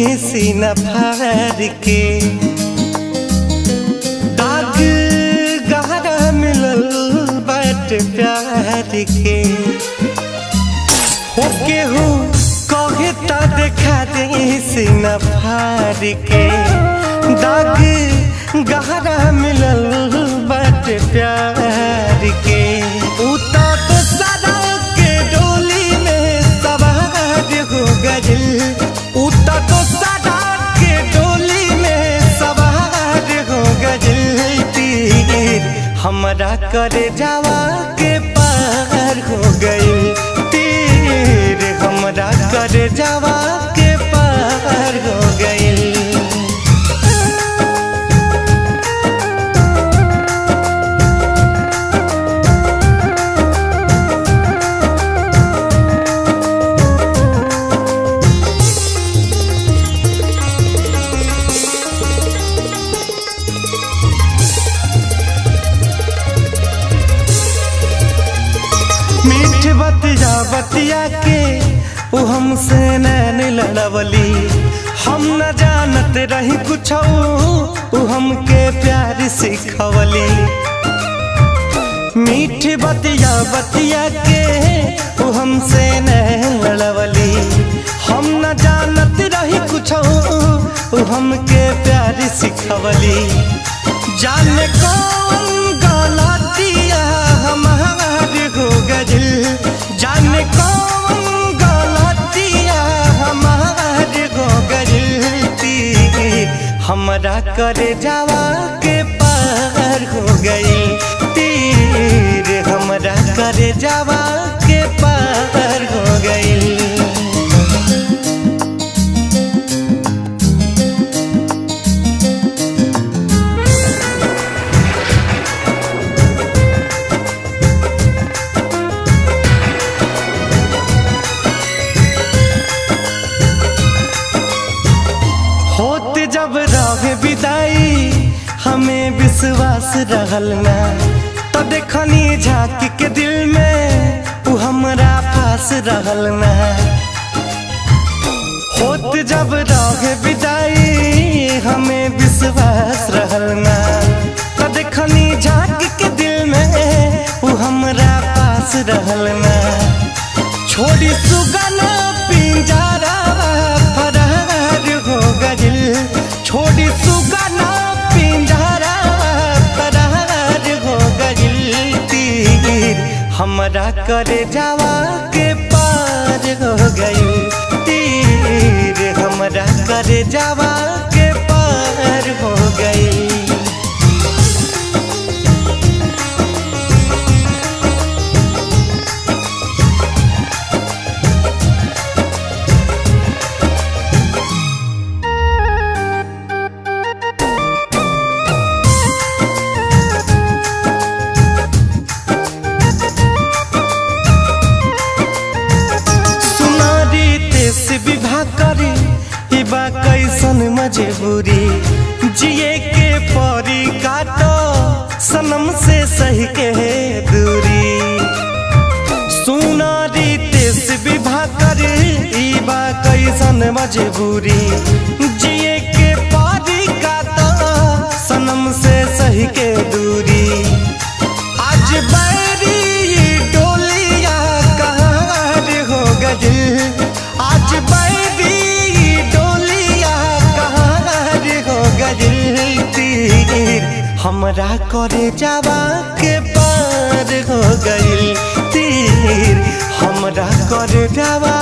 सीना फाड़ के दाग गहरा मिलल बाट प्यार के हो केहू कहे ता देखा दे सीना फाड़ के दाग गहरा मिलल बाट प्यार के उता तो सदा के डोली में सवार हो गइल उता तो सदा के डोली में सवार हो गइल तीर हमरा करे जावा के पार हो गइल तीर हमरा करे जावा के पार हो गइल। मीठ बतिया बतिया के वो हमसे नैन लड़वली हम न जानत रही कुछ वो हमके प्यार सिखवली मीठ बतिया बतिया के वो हमसे नैन लड़वली हम न जानत रही कुछ वो हमके प्यार सिखवली जाने कौन गलतिया हमार हो गइल जाने कौन गलतिया हमार हो गइल तीर हमरा करे जावा के पार हो गइल तीर हमरा करे जावा के पार हो गइल। होत जब रहे विदाई हमें विश्वास रहल ना तो देखनी झांक के दिल में वो हमरा पास रहल ना होत जब रहे विदाई हमें विश्वास रहल ना तो देखनी झांक के दिल में वो हमरा पास रहल ना छोड़ी सुगना पिंजरा फरार हो गइल छोड़ी सुगना पिंजरा फरार हो गइल तीर हमरा करे जावा के पार हो गइल तीर हमरा करे जावा के पार हो गइल। कैसन मजबूरी जिए के परी काटो सनम से सही के दूरी सुनारी तेस विवाह करी बा कैसन मजबूरी जिए के परी काटो सनम से सही के दूरी आज बैरी डोलिया कहाँ हो गइल आज बैरी तीर हमरा करे जावा के पार हो गइल तीर हमरा करे जावा